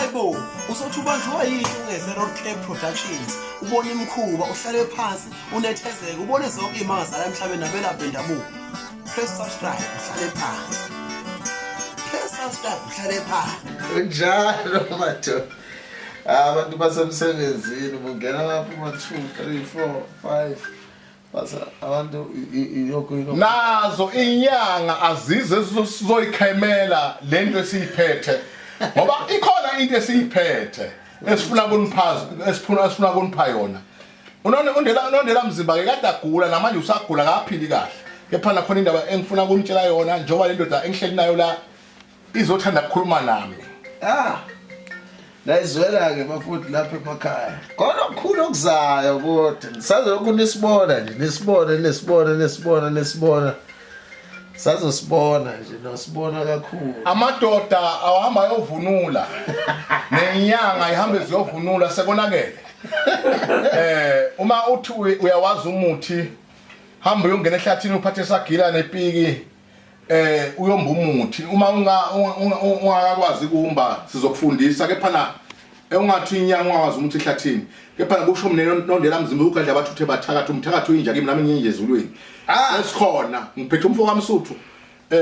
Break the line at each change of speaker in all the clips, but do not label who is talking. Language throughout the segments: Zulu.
Hayibo, usothi ubanjwa yini ungeze Road Care Productions? Ubona imkhuba, uhlale phansi, unethezeke, ubone zonke imanga zala emhlabeni nabelaphi bendabuko. Press subscribe, uhlale phansi. Press subscribe, uhlale phansi.
Unjalo madoda. Abantu basemsebenzini ungena lapho ma 2 3 4 5 basa abantu yoko
nazo inyanga azize sizoyikhemela lento esiyiphethe ngoba ikhona into esiyiphethe esifuna kuniphaza esifuna kunipha yona unondela mzimba ke kade agula namanje usagula kaphili kahle kepha nakhona indaba engifuna ukunitshela yona njengoba le ndoda engihleli nayo la izothanda ukukhuluma nami.
Nayizwela ke bafuthi lapha emakhaya. Kodwa okukhulu okuzayo kodwa sazokunisibona nje nesibona. Sazosibona nje nosibona kakhulu.
Amadoda awahamba ayovunula nenyanga ihambe ziyovunula sekonakele. Uma uthi uyawazi umuthi hamba uyongena ehlathini uphathe sagila nepiki uyomba umuthi uma ungakwazi kumba sizokufundisa kephana ungathi inyanga ungawazi umuthi ehlathini kephana kusho umnondela mzimba ukadla abathuthe bathakatha umthakatho inja kimi nami nginje ezulwini esikhona ngiphethe umfoko kaMsuthu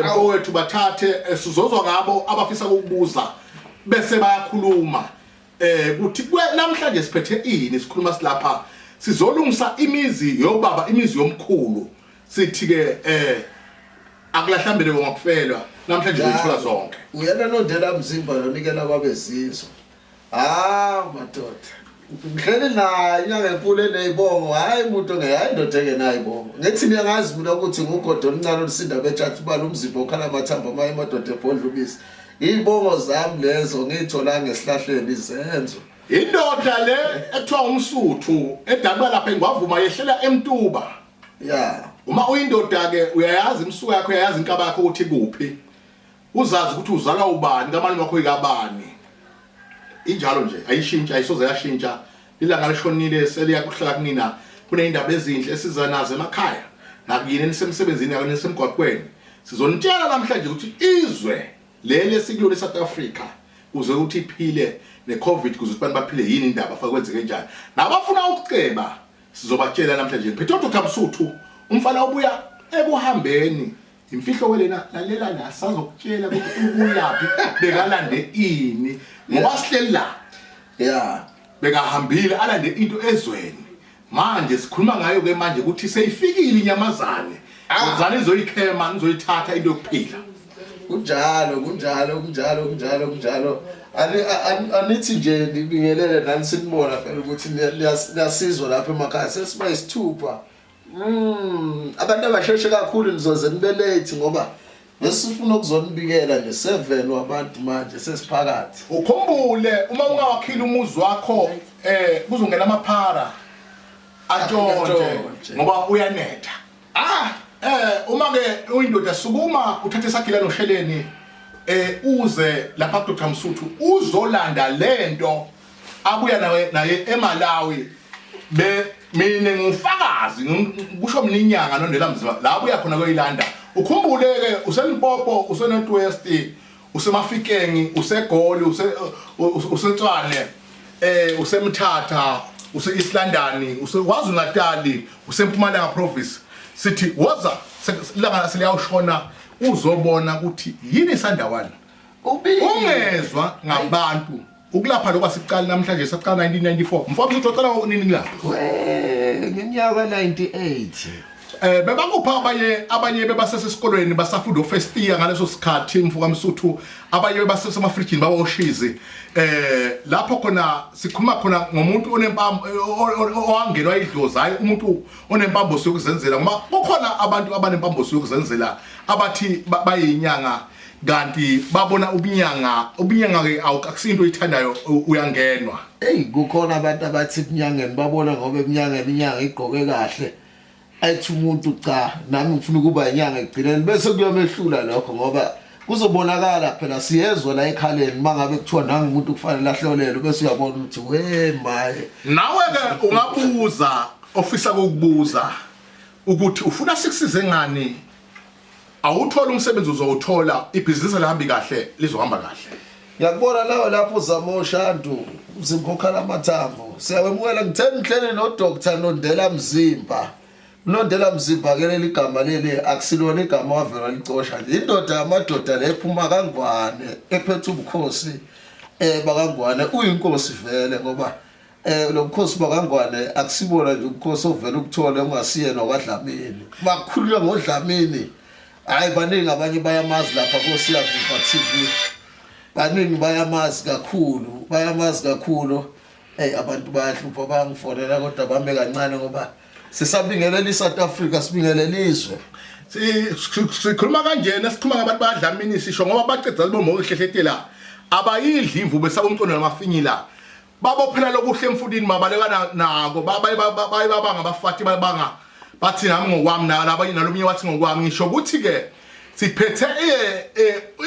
mfowethu bathathe sizozwa ngabo abafisa ukubuza bese bayakhuluma kuthi namhlanje siphethe ini sikhuluma silapha sizolungisa imizi yobaba imizi yomkhulu sithi ke akulahlambele ngokufelwa namhlanje uyithola zonke
uyena nondela mzimba nonikela kwabezizwe madoda ngihleli naye inyanga enkulu enezibongo hayi umuntu hayi indoda engenayo ibongo ngithi niyangazi mina ukuthi ngugodo omncane olusinda bethatha ubala umzimba okhala amathamba amaye amadoda ebhodla ubisi izibongo zami lezo ngithola ngesihlahleni izenzo
indoda le ethiwa uMsuthu edaba lapha engwavuma yehlela eMtuba uma uyindoda ke uyayazi imsuku yakho uyayazi inkaba yakho ukuthi kuphi uzazi ukuthi uzala ubani kamani wakho ikabani injalo nje ayishintsha ayisoze yashintsha ilanga lishonile seliya kuhlala kunina kunezindaba ezinhle esiza nazo emakhaya nakuyini enisemsebenzini yakho nesemgwaqweni sizonitshela namhlanje ukuthi izwe lele sikulona eSouth Africa kuze ukuthi iphile neCovid kuze abantu baphile yini indaba afaka kwenzeke njani nabafuna ukuceba sizobatshela namhlanje ngiphethe uDr Msuthu umfana obuya ekuhambeni imfihlo welena lalela la sazokutshela ukuthi ubuyaphi bekalande ini ngoba sihleli la bekahambile alande into ezweni manje sikhuluma ngayo ke manje ukuthi seyifikile inyamazane uzane izoyikhema nizoyithatha into yokuphila
kunjalo anithi nje ngibingelele nani sinibona phela ukuthi niyasizwa lapha emakhaya sesiba isithupha abantu abasheshe kakhulu nizoze nibe late ngoba besifuna ukuzonibikela nje 7 wabantu manje sesiphakathi
ukhumbule uma ungawakhila umuzi wakho kuzongena amaphara atshonje ngoba uyanetha uma ke uyindoda sukuma uthathe isagila nosheleni uze lapha kuDr Msuthu uzolanda lento abuya naye eMalawi mina ngifakazi kusho mina inyanga nondela mzimba la abuya khona kuyilanda ukhumbule ke useLimpopo useNorthwest usemafikeng useGoli useTshwane useMthatha useEast London useKwaZulu Natal useMpumalanga province sithi waza langa seliyawushona uzobona ukuthi yini isandawana ungezwa ngabantu ukulapha lokho siqala namhlanje saqala 1994 mfowethu uxoxela nini lapho
ngeminyaka 98
bebakupha abanye bebasesesikolweni basafunda first year ngaleso sikhathi mfuka Msuthu abanye bebasesemafrijini bawoshizi lapho khona sikhuluma khona ngomuntu onempambo owangenwa idlozayo umuntu onempambo sokuzenzela ngoba kukhona abantu abanempambo sokuzenzela abathi bayinyanga kanti babona ubunyanga ke akusinto oyithandayo uyangenwa
kukhona abantu abathi ebunyangeni babona ngoba ebunyangeni inyanga igqoke kahle ayithi umuntu cha nami ngifuna ukuba inyanga egcineni bese kuyomehlula lokho ngoba kuzobonakala phela siyezwa la ekhaleni mangabe kuthiwa nangu umuntu kufanele ahlolelwe bese uyabona ukuthi maye
nawe ke ungabuza ofisa ukubuza ukuthi ufuna sikusize ngani awuthola umsebenzi uzowuthola ibhizinisi lahambi kahle lizohamba kahle
ngiyakubona lawo lapho Zamoshandu uzikhokhala amathambo siyawemukela ngitheni ngihlele no Dr Nondela Mzimba Nondela Mzimba ke leli gama leli akusilona igama wavela licosha indoda yamadoda lephuma kaNgwane ephethe ubukhosi bakaNgwane uyinkosi vele ngoba lo bukhosi bakaNgwane akusibona nje ubukhosi ovela ukuthola ungasiye nokwaDlamini bakhulula ngoDlamini hayi baningi abanye bayamazi lapha koSiyavuka TV baningi bayamazi kakhulu abantu bayahlupha bangifonela kodwa bame kancane ngoba sisabingelela iSouth Africa sibingelelizwe
sikhuluma kanjena sikhuluma ngabantu bayaDlamini sisho ngoba baqedza bomokehlehlethela abayidli imvubu esabumcondo namafinyi la babophela lokuhle emfundini mabalekana nako babanga abafathi babanga bathi nami ngokwami nalabanye nalomnye wathi ngokwami ngisho ukuthi ke siphethe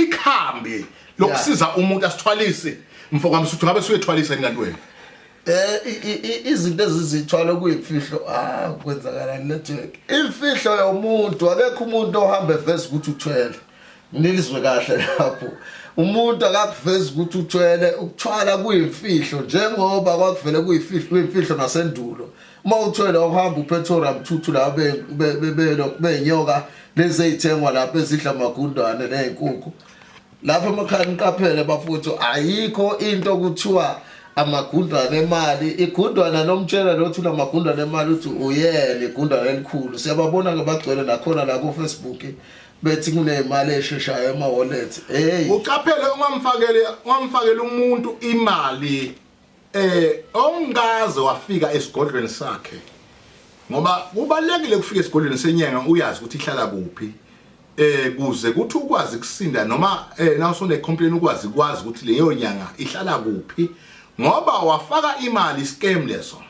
ikhambi lokusiza umuntu asithwalise mfoka msuthu ngabe suyethwalisa ngantweni
izinto ezizithwala kuyimfihlo kwenzakala network imfihlo yomuntu akekho umuntu ohamba evese ukuthi uthwele nilizwe kahle lapho umuntu akakuvezi ukuthi uthwele ukuthwala kuyimfihlo njengoba kwakuvele kuyimfihlo nasendulo uma uthwele uhamba uPetrora Mthuthu la benyoka lezi ezithengwa lapha ezidla amagundane nezinkukhu lapha emakhaya niqaphele bafuthu ayikho into kuthiwa amagundane emali igundwana nomtshela lothi unamagundane emali uthi uyele igundwane elikhulu siyababona ke bagcwele nakhona la ku Facebook bethi kunemali esheshayo ema-wallet
uqaphele ungamfakele umuntu imali ongaze wafika esigodlweni sakhe ngoba kubalekile ukufika esigodlweni senyanga uyazi ukuthi ihlala kuphi kuze kuthi ukwazi ukusinda noma nawusone complain ukwazi ukuthi leyo nyanga ihlala kuphi ngoba wafaka imali scam leso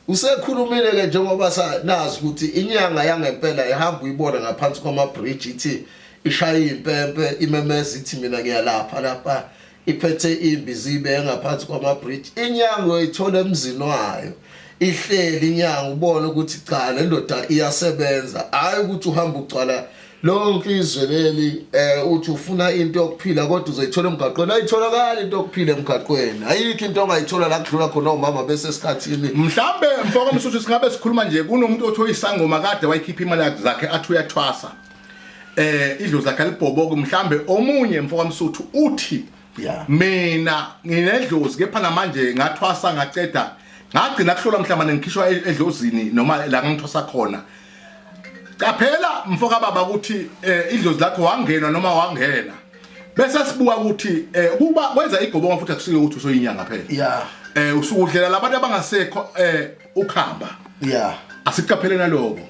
usekhulumile ke njengoba nazi ukuthi inyanga yangempela ehamba uyibona ngaphansi kwama bridge ithi ishaya impempe imemeza ithi mina ngiyalapha lapha iphethe imbizi ibe ngaphansi kwama bridge inyanga uyithola emzini wayo ihleli inyanga ubone ukuthi cha le ndoda iyasebenza hayi ukuthi uhamba ucwala lonke izwe leli uthi ufuna into yokuphila kodwa uzoyithola emgaqweni ayitholakala into yokuphila emgaqweni ayikho into ongayithola la kudlula khona umama bese esikhathini
mhlambe mfoka msuthu singabe sikhuluma nje kunomuntu othola isangoma kade wayikhipha imali zakhe athi uyathwasa idlo zakhe libhoboko mhlambe omunye mfoka msuthu uthi mina nginedlozi kepha namanje ngathwasa ngaceda ngagcina kuhlola mhlawumbe ngikhishwa edlozini noma la ngithwasa khona qaphela mfoka baba ukuthi idlozi lakho wangena noma wangena bese sibuka ukuthi kuba wenza igobonga futhi akusike ukuthi usoyinyanga phela usukudlela labantu abangasekho ukhamba asikuqaphele naloko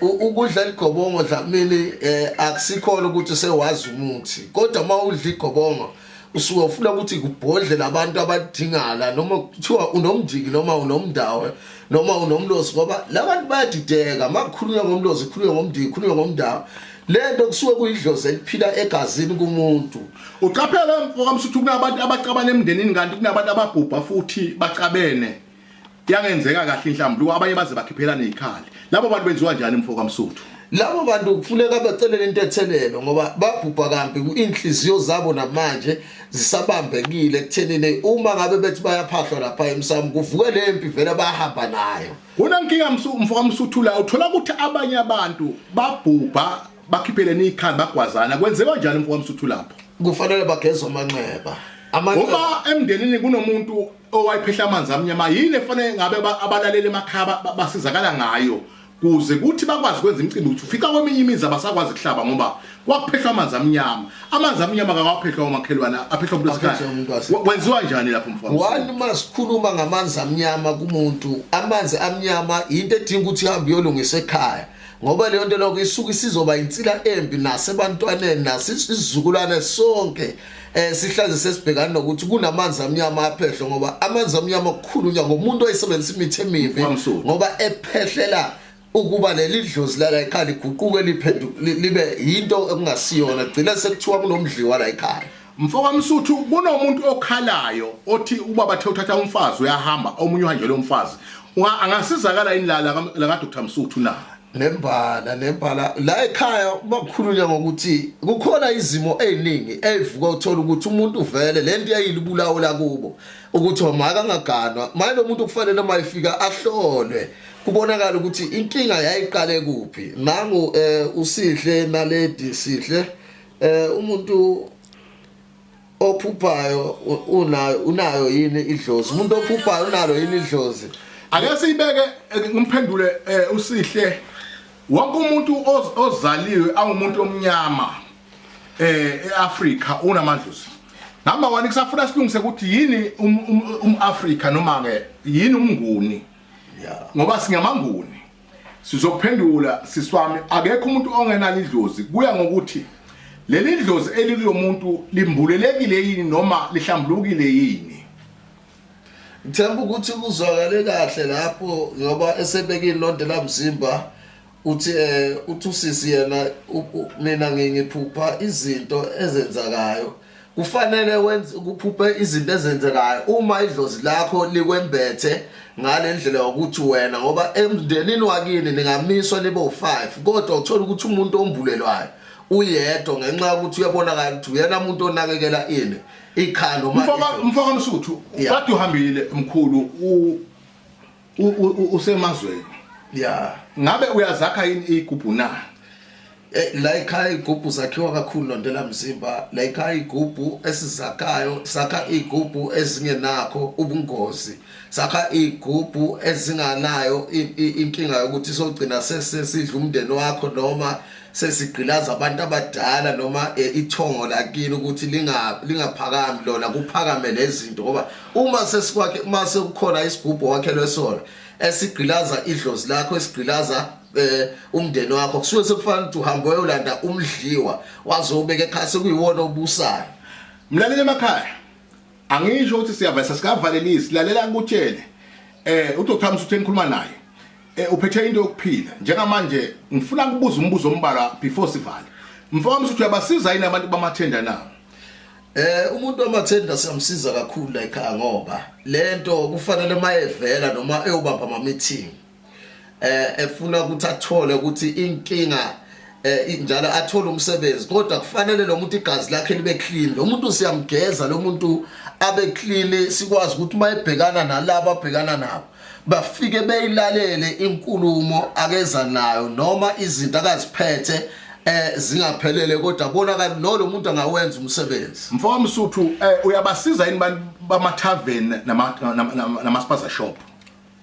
ukudla igobongo Dlamini akusikhona ukuthi sewazi umuthi kodwa mawudla igobongo usuke ufuna ukuthi kubhodle labantu abadingala noma kuthiwa unomjiki noma unomdawe noma unomlozi ngoba labantu bayadideka makukhulunywa ngomlozi khulunywa ngomdiki khulunywa ngomdawe lento kusuke kuyidlozi eliphila egazini kumuntu
uqaphele mfoka msuthu kunabantu abaqabana emndenini kanti kunabantu ababhubha futhi bacabene yangenzeka kahle inhlambulu abanye baze bakhiphelana ikhali labo bantu benziwa njani mfoka msuthu
labo bantu kufuneka bacelele into ethelelo ngoba babhubha kambi inhliziyo zabo namanje zisabambekile ekuthenini uma ngabe bethi bayaphahlwa lapha emsamo kuvuke lempi vele bahamba nayo
kunankinga mfoka msuthu la uthola ukuthi abanye abantu babhubha bakhiphelene ikhali bagwazana kwenzeka njani mfoka msuthu lapho
kufanele bagezwe amanxeba
uma emndenini kunomuntu owayiphehla amanzi amnyama yini efanele ngabe abalaleli emakhaya basizakala ngayo kuze kuthi bakwazi kwenza imicimbi ukuthi ufika kweminye imizi abasakwazi ukuhlaba ngoba kwakuphehla amanzi amnyama kakaphehlwa umakhelwana aphehlwa kulesikhathi kwenziwa njani lapho mfowethu
wani masikhuluma ngamanzi amnyama kumuntu amanzi amnyama into edinga ukuthi ihambe yolungisa ekhaya ngoba leyo nto lokho isuka isizoba insila embi nasebantwaneni nasisizukulwane sonke sihlaze sesibhekana nokuthi kunamanzi amnyama aphehlo ngoba amanzi amnyama okukhulunywa ngomuntu oyisebenzisa imithi emibi ngoba ephehlela ukuba leli dlozi la ekhaya liguquke libe into ekungasiyona gcina sekuthiwa kunomdliwa la ekhaya
mfoka msuthu kunomuntu okhalayo othi uba bathe uthatha umfazi uyahamba omunye uhanjele umfazi angasizakala inilala la Dr Msuthu na
nembala la ekhaya bakukhulunya ngokuthi kukhona izimo eziningi ezivuka uthola ukuthi umuntu uvele lento yayilibulawo la kubo ukuthi maka ngaganwa manje lo muntu kufanele noma ifika ahlolwe kubonakala ukuthi inkinga yayiqale kuphi nangu usihle naledi sihle umuntu ophuphayo unayo yini idlozi umuntu ophuphayo unalo yini idlozi
ake siyibeke ngimphendule usihle wonke umuntu ozaliwe awumuntu omnyama eAfrika unamadlozi namba wani kusafuna silungise ukuthi yini umAfrika noma ke yini umnguni ngoba singamanguni sizophendula siswami akekho umuntu ongenalo idlozi kuya ngokuthi leli dlozi elikulo muntu limbulelekile yini noma lihlambulukile yini
ngithemba ukuthi kuzwakale kahle lapho ngoba esebekile Nondela Mzimba uthi uthusisi yena mina ngiphupha izinto ezenzakayo kufanele wenze ukuphupha izinto ezenzekayo uma idlozi lakho likwembethe ngale ndlela yokuthi wena ngoba emndenini wakini ningamiswa nibo 5 kodwa uthola ukuthi umuntu ombulelwayo uyedwa ngenxa yokuthi uyabonakala ukuthi uyena umuntu onakekela ini ikhanda
mfaka Msuthu kade uhambile mkhulu usemazweni ngabe uyazakha yini igubhu na
la ekhaya igubhu zakhiwa kakhulu Nondela Mzimba la ekhaya igubhu esizakayo sakha igubhu ezingenakho ubungozi sakha igubhu ezinganayo inkinga yokuthi sogcina sesidla umndeni wakho noma sesigqilaza abantu abadala noma ithongo lakini ukuthi lingaphakami lona kuphakame lezinto ngoba uma sesikwakhe mase kukhona isigubhu wakhelwe sona esigqilaza idlozi lakho esigqilaza umndeni wakho kusuke sekufana ukuthi uhambe uyolanda umdliwa wazobeka ekhaya kuyiwona obusayo
mlaleli emakhaya angisho ukuthi siyavesa sikavalelisi lalela ngikutshele uDr Msuthu engikhuluma naye uphethe into yokuphila njengamanje ngifuna ukubuza umbuzo ombala before sivale mfowethu Msuthu uyabasiza yini abantu bamathenda na
umuntu wamathenda siyamsiza kakhulu la ekhaya ngoba lento kufanele mayevela noma eyobamba ama meeting efuna ukuthi athole ukuthi inkinga njalo athole umsebenzi kodwa kufanele lo muntu igazi lakhe libe clean lo muntu siyamgeza lo muntu abe clean sikwazi ukuthi mayebhekana nalabo abhekana nabo bafike beyilalele inkulumo akeza nayo noma izinto akaziphethe zingaphelele kodwa bonakala lo muntu angawenza umsebenzi
mfowethu Msuthu uyabasiza yini bama-tavern nama-spaza shop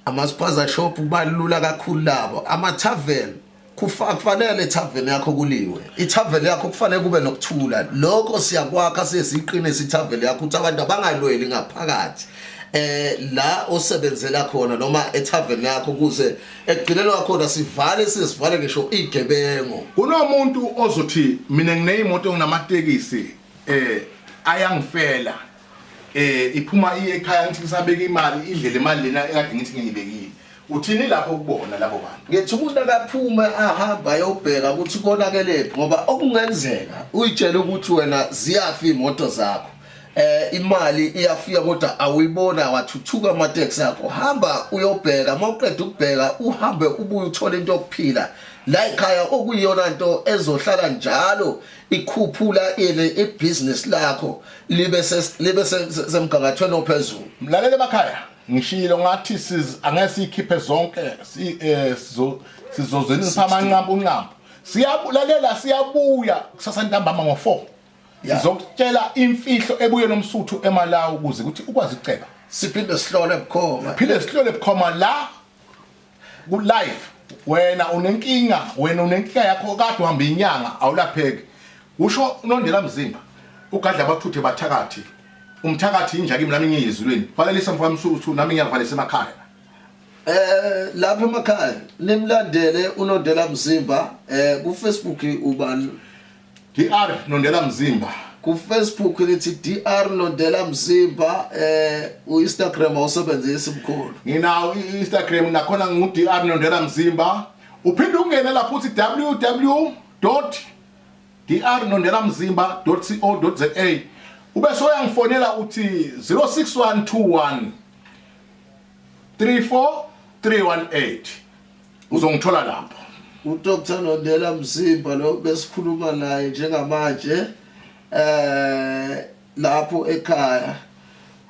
ama-spaza shop kubalula kakhulu labo ama-tavern kufanele ithaveni yakho kuliwe ithaveni yakho kufanele kube nokuthula lokho siyakwakha sesiqinisa ithaveni yakho ukuthi abantu abangalweli ngaphakathi la osebenzela khona noma ethaveni yakho kuze ekugcinelwa khona sivale ngisho igebengo
kunomuntu ozothi mina ngineyimoto nginamatekisi ayangifela iphuma ekhaya ngithi ngisabeka imali idlela imali lena ekade ngithi ngiyibekile uthini lapho ukubona labo bantu
ngithi umuntu akaphuma ahamba ayobheka ukuthi konakelepi ngoba okungenzeka uyitshela ukuthi wena ziyafa imoto zakho imali iyafika kodwa awuyibona wathuthuka amateksi akho hamba uyobheka mawuqeda ukubheka uhambe ubuye uthole into yokuphila la ekhaya okuyiyona into ezohlala njalo ikhuphula ibusiness lakho libe semgangathweni ophezulu
mlalele emakhaya ngishilo ngathi angesikhiphe zonke sizozenisa amanqampu siyabulalela siyabuya kusasa ntambama ngo4 sizokutshela imfihlo ebuye noMsuthu eMalawi ukuze ukuthi ukwazi uceba
siphinde sihlole
bukhoma la ku live wena unenkinga yakho kade uhamba inyanga awulapheki usho uNondela Mzimba ugadla abathuthe bathakathi umthakathi injaki mina ngiyizulweni valelisa mfowethu Msuthu nami ngiyavalisa emakhaya
lapha emakhaya nimlandele uNondela Mzimba ku Facebook ubani
DR Nondela Mzimba
ku Facebook lithi DR Nondela Mzimba uInstagram awusebenzisa imkhulu
nginawo iInstagram nakhona ngu DR Nondela Mzimba uphinde ungene lapho uthi www.drnondelamzimba.co.za ube soyangifonela uthi 06121 34318 uzongithola lapho
uDr Nondela Mzimba lo besikhuluma naye njengamanje lapho ekhaya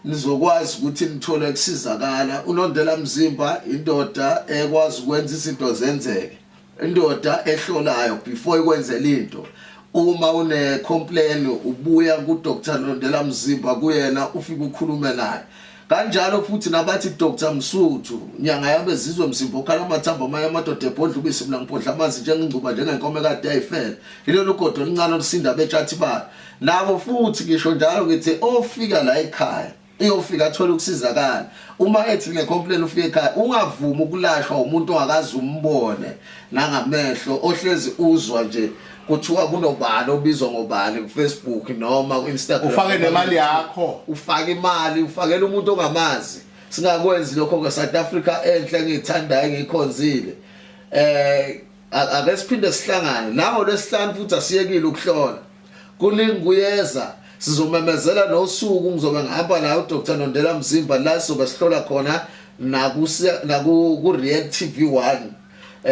nizokwazi ukuthi nithole ukusizakala. uNondela Mzimba indoda ekwazi ukwenza izinto zenzeke, indoda ehlolayo before ikwenzela into. Uma une complain ubuya kuDr Nondela Mzimba kuyena ufike ukhulume naye. Kanjalo futhi nabathi Dr Msuthu nyanga yabe zizwe Mzimba okhala amathamba amanye amadoda ebhodla ubisi mina ngiphodla amanzi njengengcuba njengenkomo kade ayifele. Ilona ugodo lincane olusinda betshathi ba. Nabo futhi ngisho njalo ngithi ofika la ekhaya iyofika athola ukusizakala. Uma ethi le complain ufike ekhaya ungavumi ukulashwa umuntu ongakazi umbone nangamehlo ohlezi uzwa nje kuthiwa kunobani obizwa ngobani kuFacebook noma kuInstagram.
Ufake nemali yakho,
ufake imali, ufakela umuntu ongamazi. Singakwenzi lokho kweSouth Africa enhle ngithandayo ngikhonzile. Ake siphinde sihlangane nawo lesihlanu futhi asiyekile ukuhlola. Kulinguyeza sizomemezela nosuku ngizobe ngihamba nayo uDr Nondela Mzimba la sizobe sihlola khona ku React TV 1.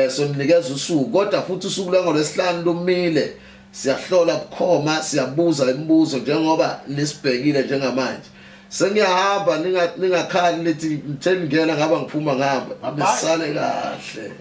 So ninikeza usuku kodwa futhi usuku langolesihlanu lumile siyahlola bukhoma siyabuza imibuzo njengoba lisibhekile njengamanje. Sengiyahamba ningakhali lithi ngitheni ngena ngaba ngiphuma ngihamba nisale kahle.